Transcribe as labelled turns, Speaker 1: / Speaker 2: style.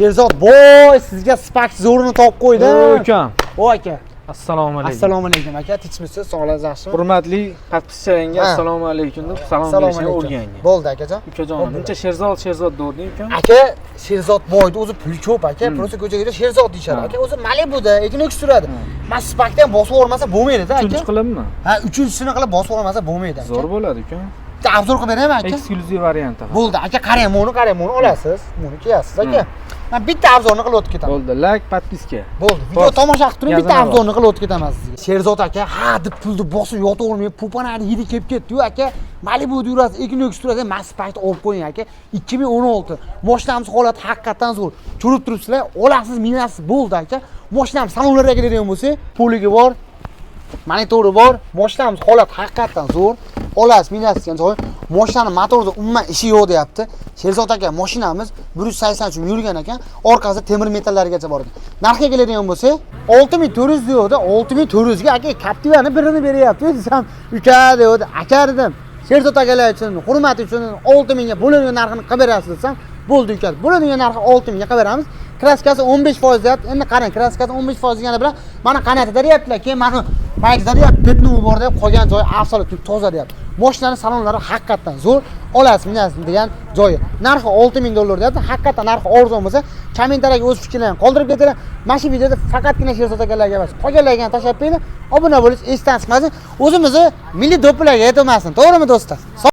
Speaker 1: Sherzod boy, sizga Spark zo'rini topib qo'ydim.
Speaker 2: Ukam.
Speaker 1: O aka.
Speaker 2: Assalomu alaykum.
Speaker 1: Assalomu alaykum aka. Tinchmisiz? Sog'lig'ingiz yaxshimi?
Speaker 2: Hurmatli podpischilaringga assalomu alaykum deb salom berishni o'rganga.
Speaker 1: Bo'ldi akajon.
Speaker 2: Ukajon, buncha Sherzod dording ukam.
Speaker 1: Aka, Sherzod boydi, o'zi puli ko'p aka. Prosta ko'chaga Sherzod deyshadi. Aka, o'zi Malibuda Equinox suradi. Mas Sparkdan bosib o'rmasa bo'lmaydi-da aka.
Speaker 2: Uchinchi qilimmi?
Speaker 1: Ha, uchinchisini qilib bosib o'rmasa bo'lmaydi aka.
Speaker 2: Zo'r bo'ladi ukam.
Speaker 1: Obzor qilib beraymi aka?
Speaker 2: Eksklyuziv variant.
Speaker 1: Bo'ldi aka, qarang, buni olasiz. Buni kiyasiz aka. Men bitta obzorni qilib o'tib ketaman.
Speaker 2: Bo'ldi, like, podpiska.
Speaker 1: Bo'ldi. Video tomosha qilib turing, bitta obzorni qilib o'tib ketaman sizga. Sherzod aka, ha deb pulni bosib yotavermay, po'panani hidi kelib ketdi-yu aka. Malibuda yurasiz, Equinox turasiz, Mas Sparkni olib qo'ying aka. 2016. Mashinamiz holati haqiqatan zo'r. Ko'rib turibsizlar, olasiz, minasiz bo'ldi aka. Mashinamiz salonlarga kiradigan bo'lsa, poligi bor, monitori bor. Mashinamiz holati haqiqatan zo'r. Olasiz, minasiz degan joy. Mashinani motorida umuman ishi yo'q deyapti. Sherzod aka, mashinamiz 180 chun yurgan ekan, orqasida temir metallarigacha bor ekan. Narxga keladigan bo'lsa, 6400 deydi, 6400 ga aka Captiva'ni birini beryapti. Desam, uka deydi, aka dedim. Sherzod akalar uchun, hurmati uchun 6000 ga bo'ladigan narxini qilib berasiz desam, bo'ldi uka. Bo'ladigan narxi 6000 ga qilib beramiz. Kraskasi 15% deyapti. Endi qarang, kraskasi 15% degani bilan mana qanaqada deyaptilar, keyin mana mayda deyapti, petni bor deb qolgan joyi absolut toza deyapti. Mashinani salonlari haqiqatan zo'r. Olasiz, minasiz degan joyi. Narxi $6000 deyapti. Haqiqatan narxi arzon bo'lsa, kommentariyaga o'z fikringizni qoldirib ketinglar. Mana shu videoda faqatgina Sherzod akalarga emas, qolganlarga ham tashlab qo'ying. Obuna bo'lish esdan chiqmasin. O'zimizni milliy do'ppilarga yetmasin. To'g'rimi do'stlar?